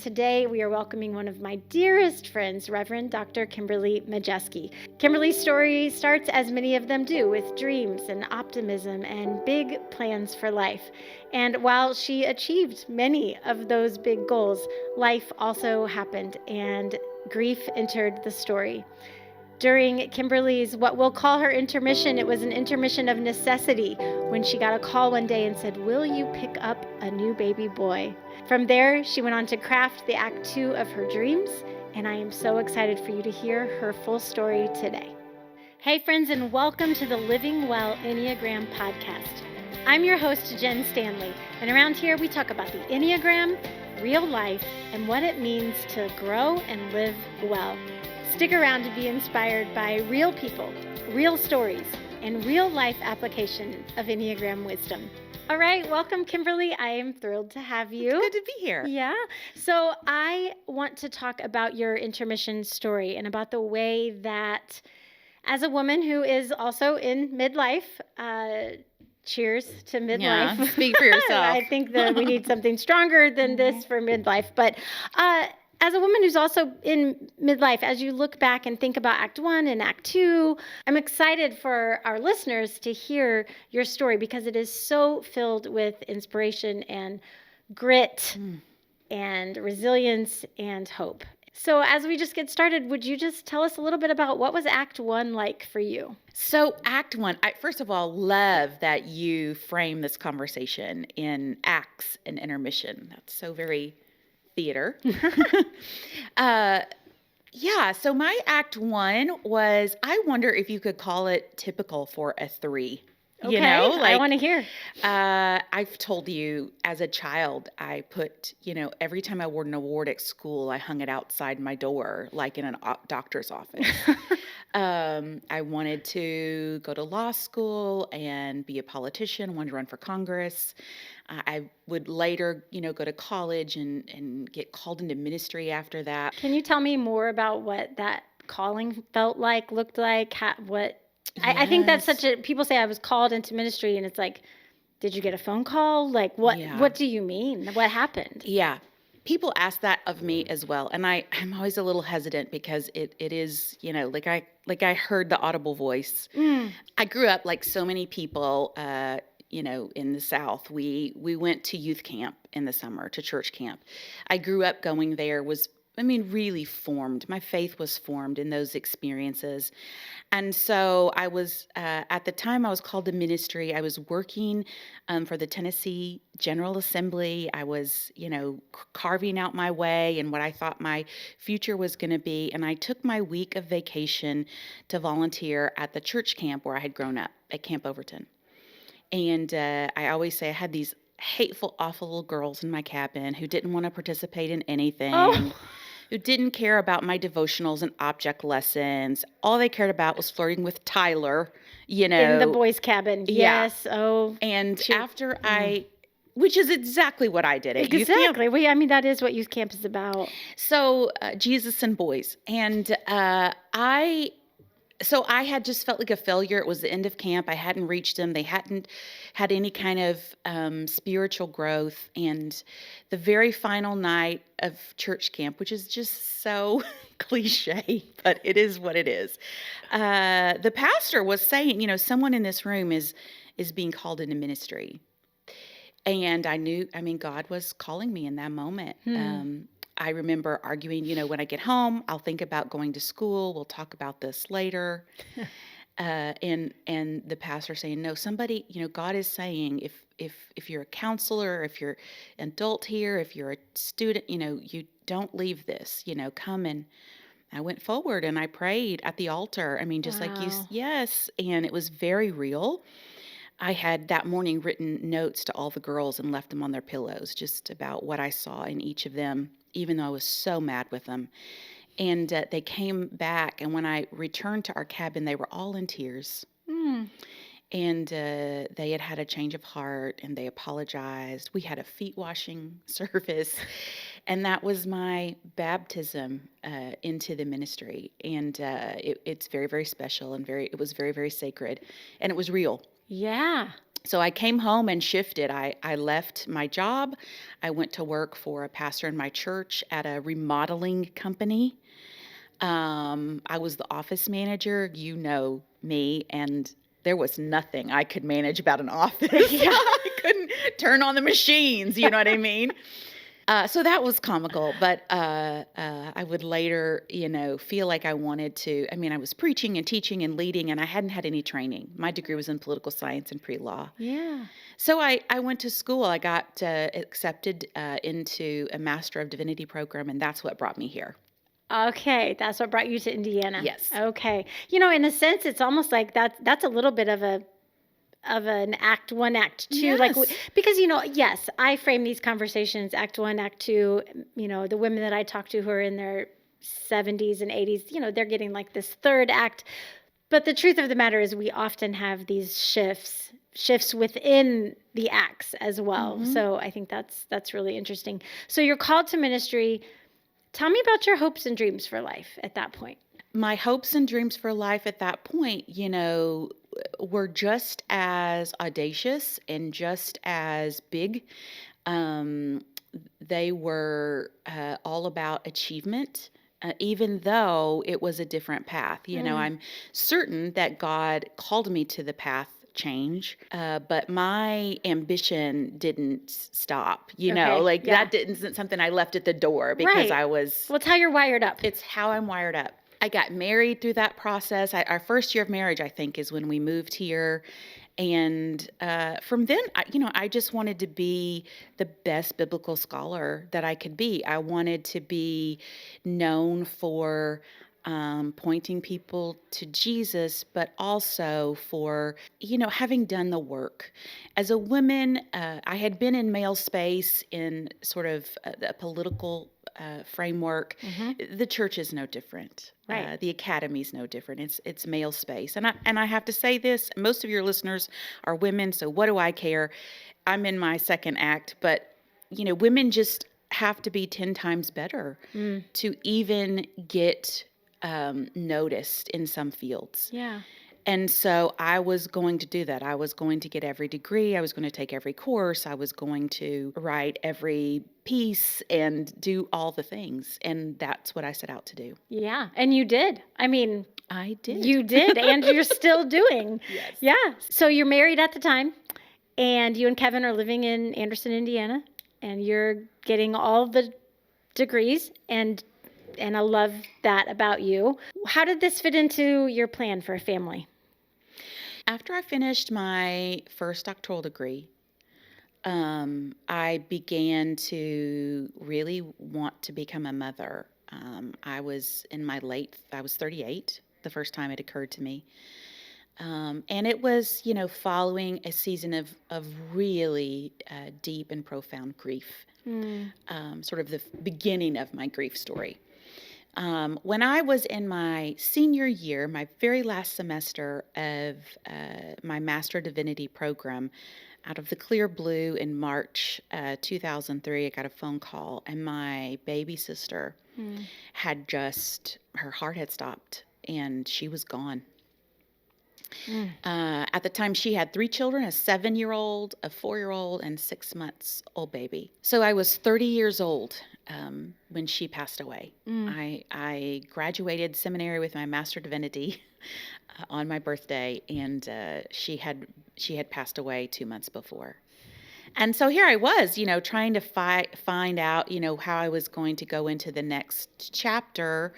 Today, we are welcoming one of my dearest friends, Reverend Dr. Kimberly Majeski. Kimberly's story starts, as many of them do, with dreams and optimism and big plans for life. And while she achieved many of those big goals, life also happened and grief entered the story. During Kimberly's, what we'll call her intermission, it was an intermission of necessity when she got a call one day and said, "Will you pick up a new baby boy?" From there, she went on to craft the Act 2 of her dreams, and I am so excited for you to hear her full story today. Hey friends, and welcome to the Living Well Enneagram podcast. I'm your host, Jen Stanley, and around here we talk about the Enneagram, real life, and what it means to grow and live well. Stick around to be inspired by real people, real stories, and real life application of Enneagram wisdom. All right, welcome, Kimberly. I am thrilled to have you. It's good to be here. Yeah. So I want to talk about your intermission story and about the way that, as a woman who is also in midlife, cheers to midlife. Yeah, speak for yourself. I think that we need something stronger than this for midlife. But as a woman who's also in midlife, as you look back and think about Act 1 and Act 2, I'm excited for our listeners to hear your story because it is so filled with inspiration and grit and resilience and hope. So as we just get started, would you just tell us a little bit about what was Act 1 like for you? So Act 1, I first of all love that you frame this conversation in acts and intermission. That's so very theater. So my Act 1 was, I wonder if you could call it typical for a 3. Okay, I want to hear. I've told you as a child, I put, every time I won an award at school, I hung it outside my door, like in a doctor's office. I wanted to go to law school and be a politician, wanted to run for Congress. I would later, go to college and get called into ministry after that. Can you tell me more about what that calling felt like, looked like, I think that's people say I was called into ministry and it's like, did you get a phone call? Like what do you mean? What happened? Yeah. People ask that of me as well. And I'm always a little hesitant because it is, like I heard the audible voice. I grew up like so many people, in the South. We went to youth camp in the summer, to church camp. I grew up going there, really formed. My faith was formed in those experiences. And so I was, at the time I was called to ministry, I was working for the Tennessee General Assembly. I was, carving out my way and what I thought my future was going to be. And I took my week of vacation to volunteer at the church camp where I had grown up, at Camp Overton. And I always say I had these hateful, awful little girls in my cabin who didn't want to participate in anything. Oh. Who didn't care about my devotionals and object lessons. All they cared about was flirting with Tyler, In the boys' cabin. Yeah. Yes. Oh. And after which is exactly what I did at youth camp. Exactly. That is what youth camp is about. So Jesus and boys. And So I had just felt like a failure. It was the end of camp. I hadn't reached them. They hadn't had any kind of spiritual growth. And the very final night of church camp, which is just so cliche, but it is what it is. The pastor was saying, someone in this room is being called into ministry. And I knew, God was calling me in that moment. I remember arguing, when I get home, I'll think about going to school. We'll talk about this later. And the pastor saying, no, somebody, God is saying, if you're a counselor, if you're an adult here, if you're a student, you don't leave this, come. And I went forward and I prayed at the altar. Like you, yes. And it was very real. I had that morning written notes to all the girls and left them on their pillows, just about what I saw in each of them, even though I was so mad with them. And they came back, and when I returned to our cabin, they were all in tears. And they had a change of heart, and they apologized. We had a feet washing service, and that was my baptism into the ministry. And it's very, very special, and it was very, very sacred, and it was real. Yeah. So I came home and shifted. I left my job. I went to work for a pastor in my church at a remodeling company. I was the office manager, you know me, and there was nothing I could manage about an office. Yeah. I couldn't turn on the machines, you know what I mean? So that was comical, but I would later, feel like I wanted to. I mean, I was preaching and teaching and leading, and I hadn't had any training. My degree was in political science and pre-law. Yeah. So I went to school. I got accepted into a Master of Divinity program, and that's what brought me here. Okay, that's what brought you to Indiana. Yes. Okay. In a sense, it's almost like that's a little bit of an act one, act two, like Yes. because yes, I frame these conversations act one, act two. The women that I talk to who are in their 70s and 80s, they're getting like this third act. But the truth of the matter is, we often have these shifts within the acts as well. Mhm. So I think that's really interesting. So you're called to ministry. Tell me about your hopes and dreams for life at that point. My hopes and dreams for life at that point, were just as audacious and just as big. Um, they were all about achievement, even though it was a different path. I'm certain that God called me to the path change, but my ambition didn't stop, Okay, like yeah. that isn't something I left at the door because Right. I was. Well, it's how you're wired up. It's how I'm wired up. I got married through that process. Our first year of marriage, I think, is when we moved here. And from then, I just wanted to be the best biblical scholar that I could be. I wanted to be known for pointing people to Jesus, but also for, having done the work. As a woman, I had been in male space in sort of a political framework. Mhm. The church is no different. Right. The academy is no different. It's male space. And I have to say this, most of your listeners are women, so what do I care? I'm in my second act, but women just have to be 10 times better to even get noticed in some fields. Yeah. And so I was going to do that. I was going to get every degree. I was going to take every course. I was going to write every piece and do all the things. And that's what I set out to do. Yeah. And you did. I mean, I did. you did, and you're still doing. Yes. Yeah. So you're married at the time, and you and Kevin are living in Anderson, Indiana, and you're getting all the degrees, and I love that about you. How did this fit into your plan for a family? After I finished my first doctoral degree, I began to really want to become a mother. I was 38 the first time it occurred to me. And it was, following a season of really deep and profound grief, sort of the beginning of my grief story. When I was in my senior year, my very last semester of my Master of Divinity program, out of the clear blue in March 2003, I got a phone call, and my baby sister her heart had stopped, and she was gone. At the time, she had 3 children, a 7-year-old, a 4-year-old, and 6 months old baby. So I was 30 years old when she passed away. I graduated seminary with my Master of Divinity on my birthday, and she had passed away 2 months before. And so here I was, trying to find out, how I was going to go into the next chapter.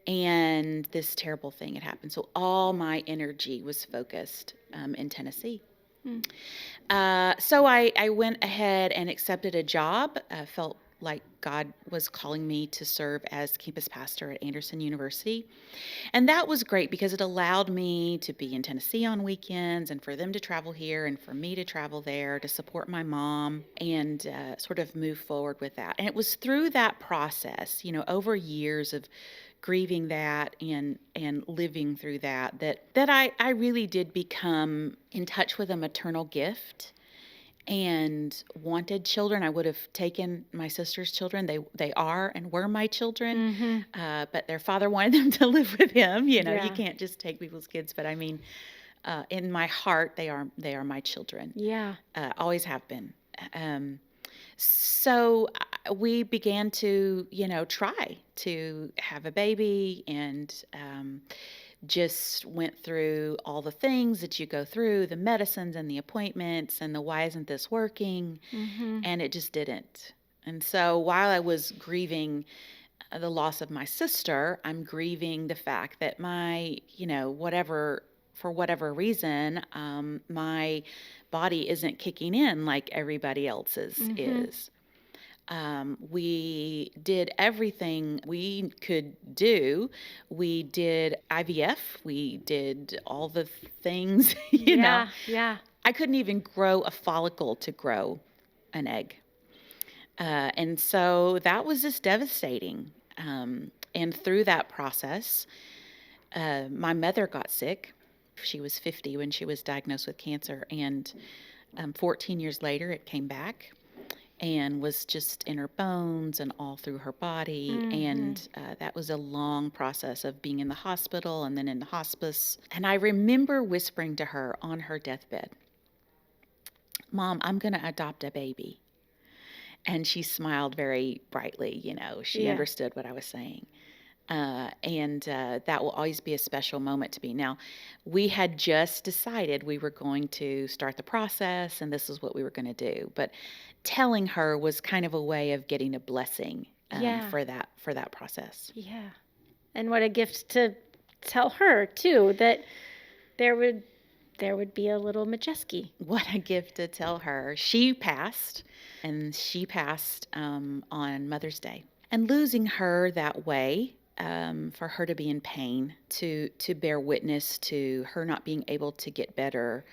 And this terrible thing had happened. So all my energy was focused in Tennessee. So I went ahead and accepted a job. I felt like God was calling me to serve as campus pastor at Anderson University. And that was great because it allowed me to be in Tennessee on weekends, and for them to travel here and for me to travel there to support my mom and sort of move forward with that. And it was through that process, over years of grieving that and living through that I really did become in touch with a maternal gift and wanted children. I would have taken my sister's children. They are and were my children, but their father wanted them to live with him. You Yeah. can't just take people's kids. But I mean, in my heart, they are my children. Yeah. Always have been. So we began to, try to have a baby, and just went through all the things that you go through, the medicines and the appointments and the why isn't this working? Mm-hmm. And it just didn't. And so while I was grieving the loss of my sister, I'm grieving the fact that my, for whatever reason, my body isn't kicking in like everybody else's is. We did everything we could do. We did IVF. We did all the things, know. Yeah. I couldn't even grow a follicle to grow an egg. And so that was just devastating. And through that process, my mother got sick. She was 50 when she was diagnosed with cancer. And 14 years later, it came back and was just in her bones and all through her body. And that was a long process of being in the hospital and then in the hospice. And I remember whispering to her on her deathbed, "Mom, I'm going to adopt a baby." And she smiled very brightly, she understood what I was saying. And that will always be a special moment to me. Now, we had just decided we were going to start the process, and this is what we were going to do. But telling her was kind of a way of getting a blessing for that process. Yeah. And what a gift to tell her, too, that there would be a little Majeski. What a gift to tell her. She passed on Mother's Day. And losing her that way, for her to be in pain, to bear witness to her not being able to get better,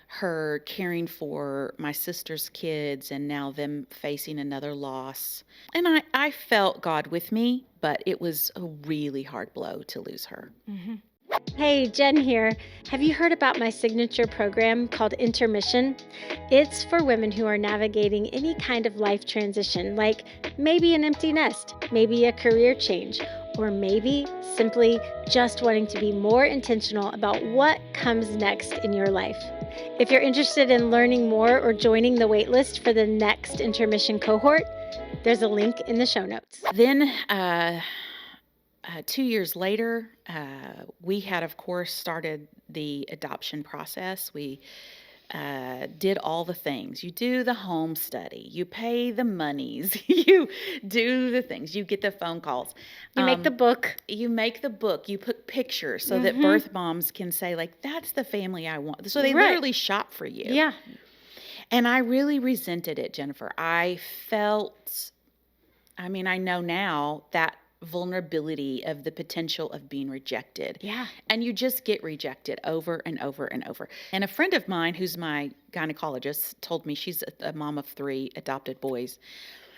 her caring for my sister's kids and now them facing another loss. And I felt God with me, but it was a really hard blow to lose her. Mm-hmm. Hey, Jen here. Have you heard about my signature program called Intermission? It's for women who are navigating any kind of life transition, like maybe an empty nest, maybe a career change, or maybe simply just wanting to be more intentional about what comes next in your life. If you're interested in learning more or joining the waitlist for the next Intermission cohort, there's a link in the show notes. Then, 2 years later, we had, of course, started the adoption process. We did all the things. You do the home study. You pay the monies. You do the things. You get the phone calls. You make the book. You make the book. You put pictures so that birth moms can say, like, that's the family I want. So they literally shop for you. Yeah. And I really resented it, Jennifer. I know now that vulnerability of the potential of being rejected. Yeah. And you just get rejected over and over and over. And a friend of mine who's my gynecologist told me, she's a mom of 3 adopted boys.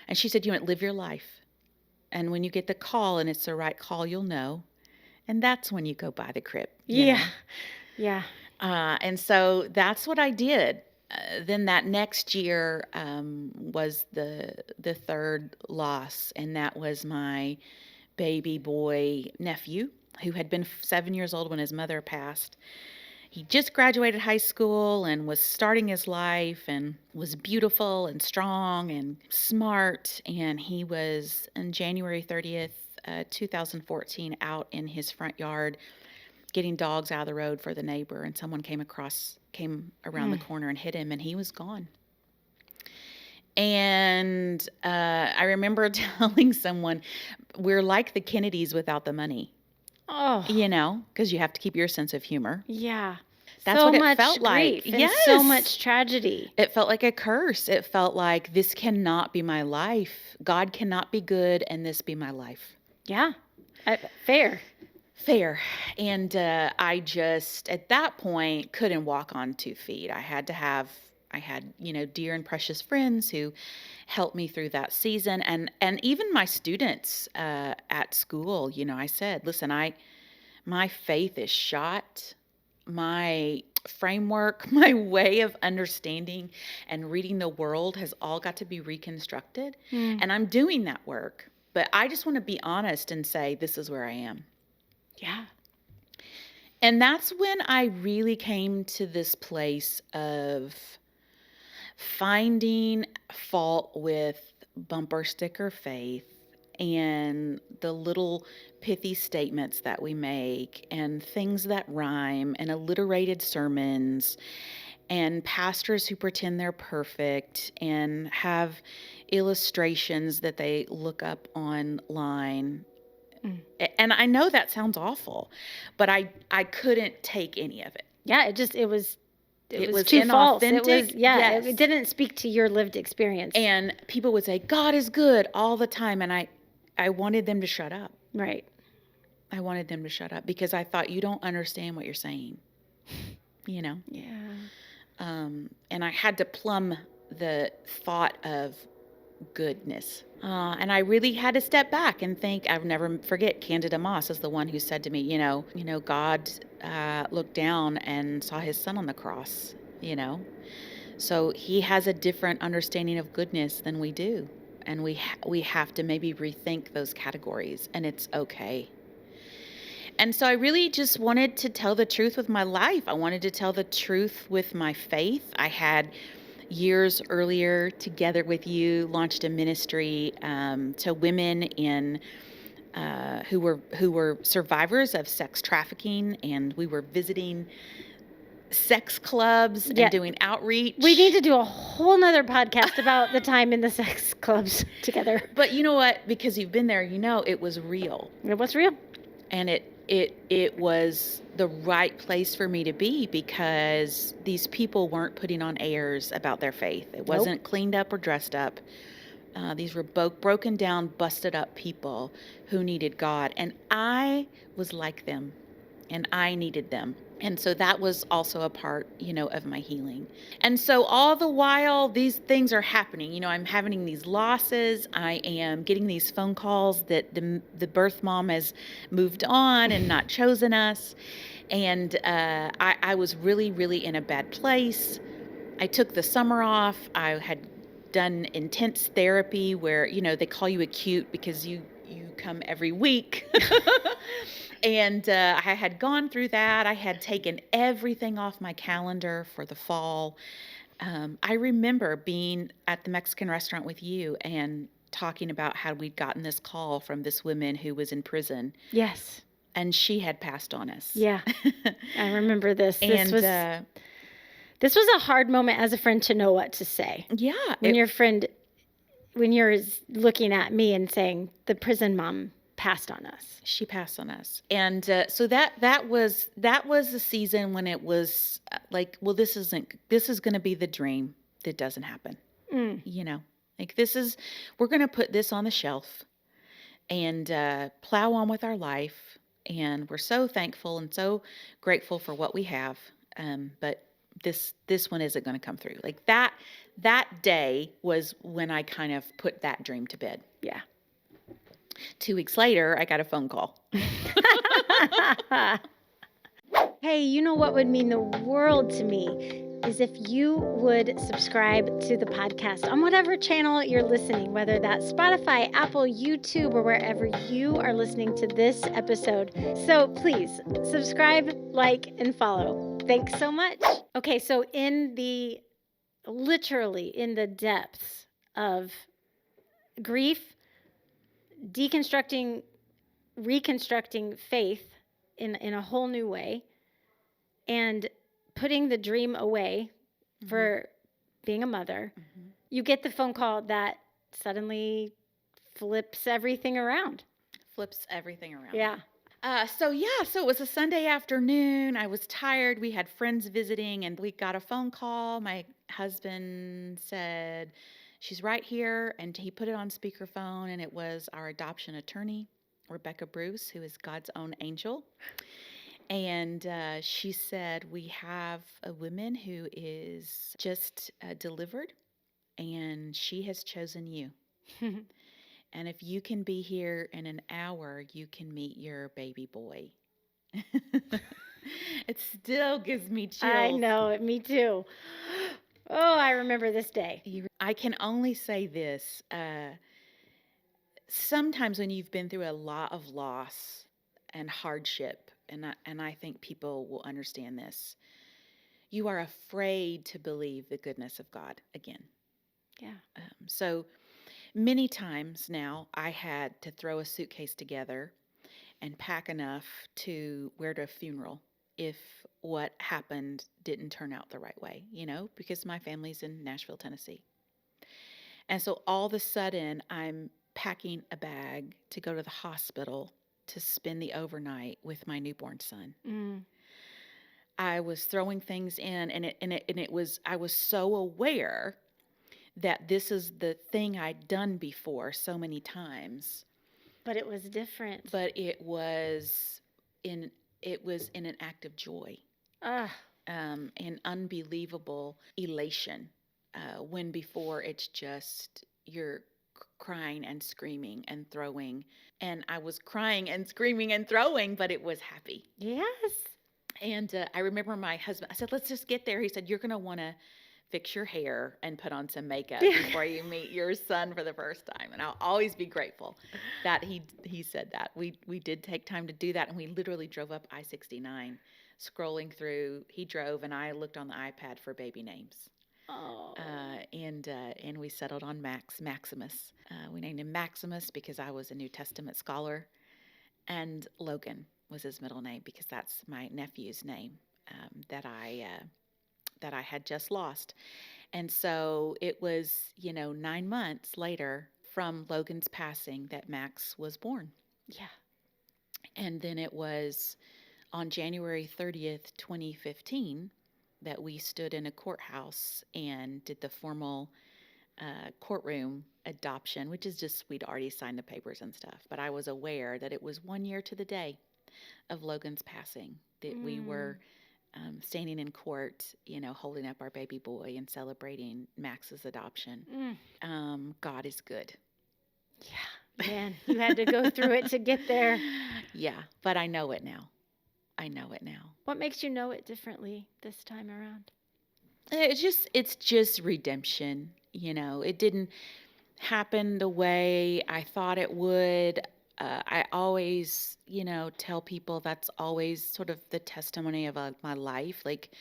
And she said, live your life. And when you get the call and it's the right call, you'll know. And that's when you go buy the crib. You know? Yeah. And so that's what I did. Then that next year was the third loss, and that was my baby boy nephew, who had been 7 years old when his mother passed. He just graduated high school and was starting his life and was beautiful and strong and smart. And he was on January 30th, 2014, out in his front yard getting dogs out of the road for the neighbor, and someone came around the corner and hit him, and he was gone. And I remember telling someone, we're like the Kennedys without the money. Oh. Because you have to keep your sense of humor. Yeah. That's so what it much felt like. And so much tragedy. It felt like a curse. It felt like, this cannot be my life. God cannot be good and this be my life. Yeah. Fair. And I just, at that point, couldn't walk on 2 feet. I had, dear and precious friends who helped me through that season. And even my students at school, I said, listen, my faith is shot. My framework, my way of understanding and reading the world has all got to be reconstructed. And I'm doing that work. But I just want to be honest and say, this is where I am. Yeah. And that's when I really came to this place of finding fault with bumper sticker faith and the little pithy statements that we make and things that rhyme and alliterated sermons and pastors who pretend they're perfect and have illustrations that they look up online. And I know that sounds awful, but I couldn't take any of it. Yeah, it was was too false. It inauthentic. was, Yes. it didn't speak to your lived experience. And people would say, God is good all the time. And I wanted them to shut up. Right. I wanted them to shut up because I thought, you don't understand what you're saying, you know? Yeah. And I had to plumb the thought of goodness. And I really had to step back and think. I'll never forget Candida Moss is the one who said to me, God looked down and saw his son on the cross, So he has a different understanding of goodness than we do. And we have to maybe rethink those categories, and it's okay. And so I really just wanted to tell the truth with my life. I wanted to tell the truth with my faith. I had years earlier, together with you, launched a ministry to women who were survivors of sex trafficking, and we were visiting sex clubs and doing outreach. We need to do a whole nother podcast about the time in the sex clubs together. But you know what? Because you've been there, it was real. It was real. And it was the right place for me to be, because these people weren't putting on airs about their faith. It wasn't cleaned up or dressed up. These were broken down, busted up people who needed God. And I was like them, and I needed them. And so that was also a part, of my healing. And so all the while these things are happening, I'm having these losses. I am getting these phone calls that the birth mom has moved on and not chosen us. And I was really, really in a bad place. I took the summer off. I had done intense therapy where, they call you acute because you come every week. And I had gone through that. I had taken everything off my calendar for the fall. I remember being at the Mexican restaurant with you and talking about how we'd gotten this call from this woman who was in prison. Yes. And she had passed on us. Yeah. I remember this. This was a hard moment as a friend to know what to say. Yeah. When you're looking at me and saying, the prison mom passed on us. She passed on us. And so that was a season when it was like, well, this is going to be the dream that doesn't happen. We're going to put this on the shelf and plow on with our life. And we're so thankful and so grateful for what we have. But this one isn't going to come through. Like that day was when I kind of put that dream to bed. Yeah. 2 weeks later, I got a phone call. Hey, you know what would mean the world to me is if you would subscribe to the podcast on whatever channel you're listening, whether that's Spotify, Apple, YouTube, or wherever you are listening to this episode. So please subscribe, like, and follow. Thanks so much. Okay, so literally in the depths of grief, deconstructing, reconstructing faith in a whole new way, and putting the dream away for being a mother, you get the phone call that suddenly flips everything around. Yeah. So it was a Sunday afternoon. I was tired. We had friends visiting, and we got a phone call. My husband said, she's right here, and he put it on speakerphone, and it was our adoption attorney, Rebecca Bruce, who is God's own angel. And she said, we have a woman who is just delivered, and she has chosen you. And if you can be here in an hour, you can meet your baby boy. It still gives me chills. I know, me too. Oh, I remember this day. I can only say this. Sometimes when you've been through a lot of loss and hardship, and I think people will understand this. You are afraid to believe the goodness of God again. Yeah. So many times now I had to throw a suitcase together and pack enough to wear to a funeral if what happened didn't turn out the right way, because my family's in Nashville, Tennessee. And so all of a sudden I'm packing a bag to go to the hospital to spend the overnight with my newborn son. Mm. I was throwing things in, I was so aware that this is the thing I'd done before so many times. But it was different. But it was in an act of joy, an unbelievable elation. When before it's just you're crying and screaming and throwing, and I was crying and screaming and throwing, but it was happy. Yes. And I remember my husband, I said, let's just get there. He said, you're going to want to fix your hair and put on some makeup before you meet your son for the first time. And I'll always be grateful that he said that. We did take time to do that, and we literally drove up I-69, scrolling through. He drove, and I looked on the iPad for baby names. Oh. And we settled on Maximus. We named him Maximus because I was a New Testament scholar, and Logan was his middle name because that's my nephew's name that I had just lost. And so it was, 9 months later from Logan's passing that Max was born. Yeah. And then it was on January 30th, 2015, that we stood in a courthouse and did the formal courtroom adoption, which is just, we'd already signed the papers and stuff. But I was aware that it was 1 year to the day of Logan's passing that we were standing in court, holding up our baby boy and celebrating Max's adoption. God is good. Yeah, man, you had to go through it to get there. Yeah, but I know it now. What makes you know it differently this time around? It's just redemption. It didn't happen the way I thought it would. I always, tell people that's always sort of the testimony of my life. Like,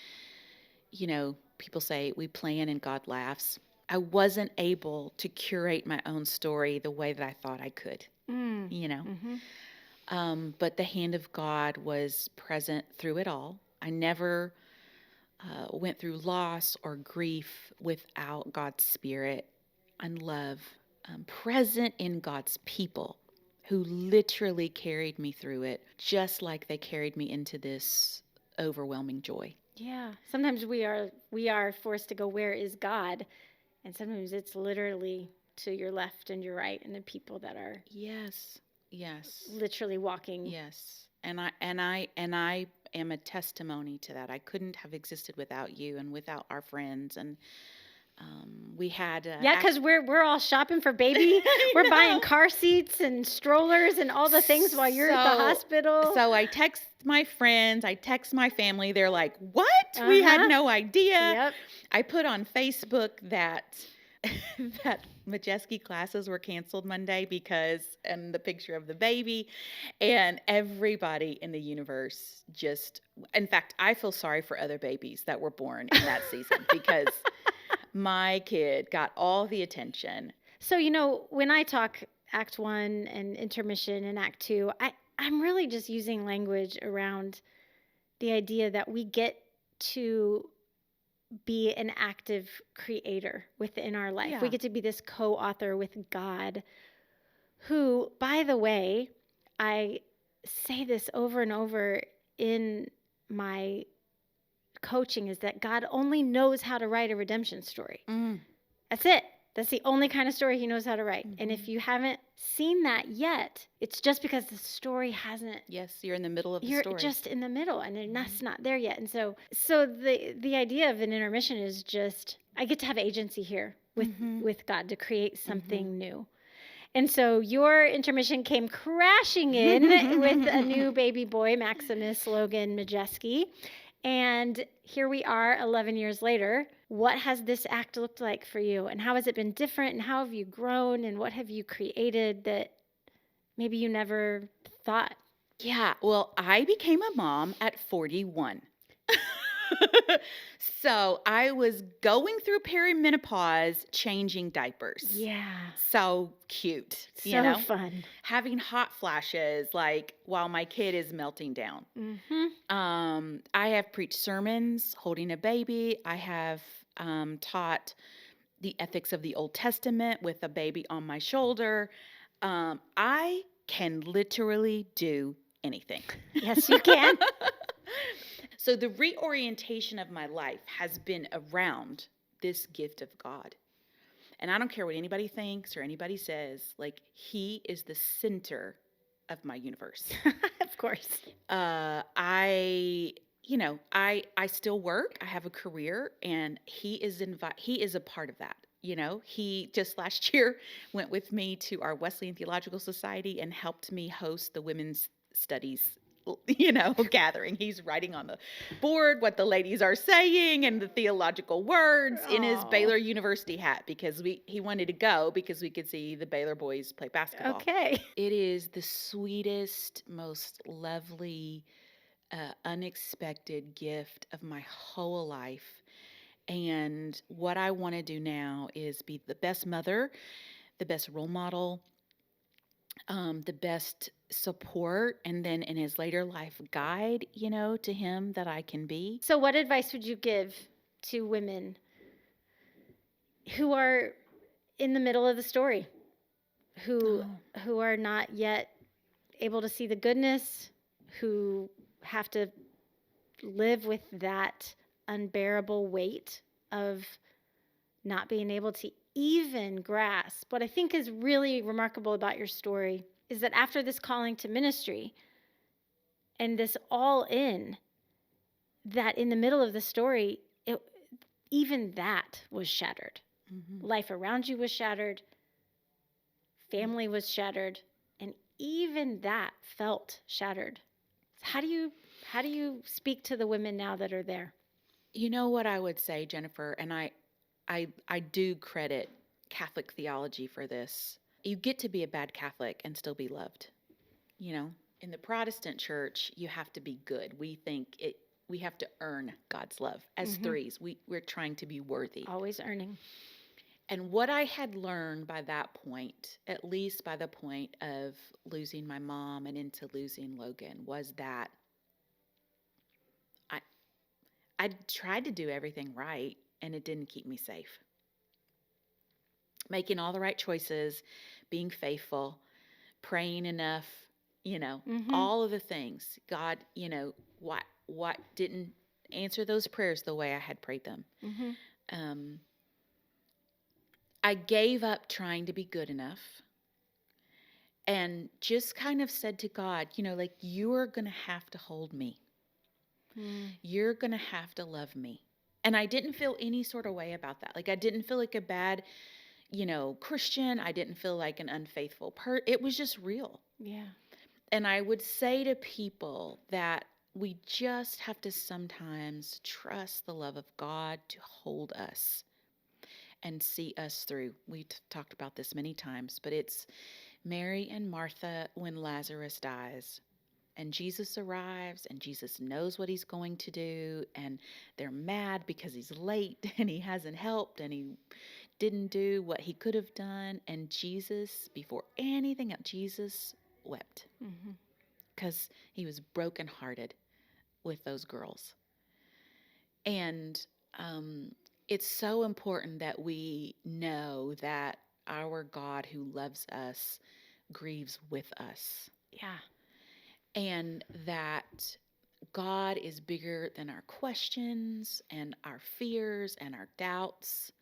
people say we plan and God laughs. I wasn't able to curate my own story the way that I thought I could, Mm-hmm. But the hand of God was present through it all. I never went through loss or grief without God's Spirit and love present in God's people, who literally carried me through it, just like they carried me into this overwhelming joy. Yeah. Sometimes we are forced to go, where is God? And sometimes it's literally to your left and your right, and the people that are Yes. literally walking. Yes. And I am a testimony to that. I couldn't have existed without you and without our friends. And we had because we're all shopping for baby. We're buying car seats and strollers and all the things while you're at the hospital. So I text my friends, I text my family. They're like, "What? We had no idea." Yep. I put on Facebook that Majeski classes were canceled Monday and the picture of the baby, and everybody in the universe in fact, I feel sorry for other babies that were born in that season because my kid got all the attention. So, when I talk Act 1 and Intermission and Act 2, I'm really just using language around the idea that we get to be an active creator within our life. Yeah. We get to be this co-author with God, who, by the way, I say this over and over in my coaching, is that God only knows how to write a redemption story. That's it. That's the only kind of story he knows how to write. Mm-hmm. And if you haven't seen that yet, it's just because the story hasn't. Yes, you're in the middle of the story. You're just in the middle, and that's not there yet. And so the idea of an intermission is just, I get to have agency here with God to create something new. And so your intermission came crashing in with a new baby boy, Maximus Logan Majeski. And here we are 11 years later. What has this act looked like for you? And how has it been different? And how have you grown? And what have you created that maybe you never thought Yeah, well, I became a mom at 41. So I was going through perimenopause, changing diapers. Yeah. So cute, So fun. having hot flashes like while my kid is melting down. Mm-hmm. I have preached sermons holding a baby. I have taught the ethics of the Old Testament with a baby on my shoulder. I can literally do anything. Yes, you can. So the reorientation of my life has been around this gift of God. And I don't care what anybody thinks or anybody says, like, he is the center of my universe. Of course. I still work. I have a career, and he is a part of that. He just last year went with me to our Wesleyan Theological Society and helped me host the women's studies gathering. He's writing on the board what the ladies are saying and the theological words in his Aw. Baylor University hat, because he wanted to go because we could see the Baylor boys play basketball. Okay. It is the sweetest, most lovely, unexpected gift of my whole life. And what I want to do now is be the best mother, the best role model, the best support, and then in his later life guide, to him that I can be. So what advice would you give to women who are in the middle of the story, who are not yet able to see the goodness, who have to live with that unbearable weight of not being able to even grasp? What I think is really remarkable about your story is that after this calling to ministry and this all in, that in the middle of the story, even that was shattered. Mm-hmm. Life around you was shattered, family was shattered, and even that felt shattered. How do you speak to the women now that are there? You know what I would say, Jennifer, and I do credit Catholic theology for this. You get to be a bad Catholic and still be loved. In the Protestant church, you have to be good. We have to earn God's love. As threes, we're trying to be worthy. Always earning. And what I had learned by that point, at least by the point of losing my mom and into losing Logan, was that I tried to do everything right, and it didn't keep me safe. Making all the right choices, being faithful, praying enough, all of the things. God, what didn't answer those prayers the way I had prayed them. I gave up trying to be good enough and just kind of said to God, you are going to have to hold me. You're going to have to love me. And I didn't feel any sort of way about that. Like, I didn't feel like a bad, Christian. I didn't feel like an unfaithful it was just real. Yeah. And I would say to people that we just have to sometimes trust the love of God to hold us and see us through. We talked about this many times, but it's Mary and Martha when Lazarus dies. And Jesus arrives, and Jesus knows what he's going to do, and they're mad because he's late and he hasn't helped and he didn't do what he could have done. And Jesus, before anything else, Jesus wept because he was brokenhearted with those girls. And it's so important that we know that our God who loves us grieves with us. Yeah. And that God is bigger than our questions and our fears and our doubts.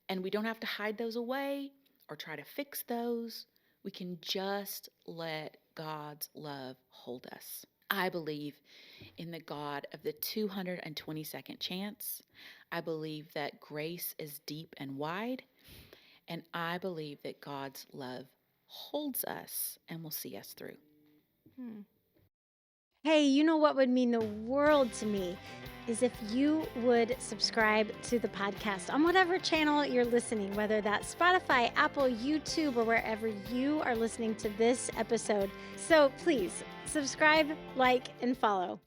And we don't have to hide those away or try to fix those. We can just let God's love hold us. I believe in the God of the 222nd chance. I believe that grace is deep and wide. And I believe that God's love holds us and will see us through. Hey, you know what would mean the world to me is if you would subscribe to the podcast on whatever channel you're listening, whether that's Spotify, Apple, YouTube, or wherever you are listening to this episode. So please subscribe, like, and follow.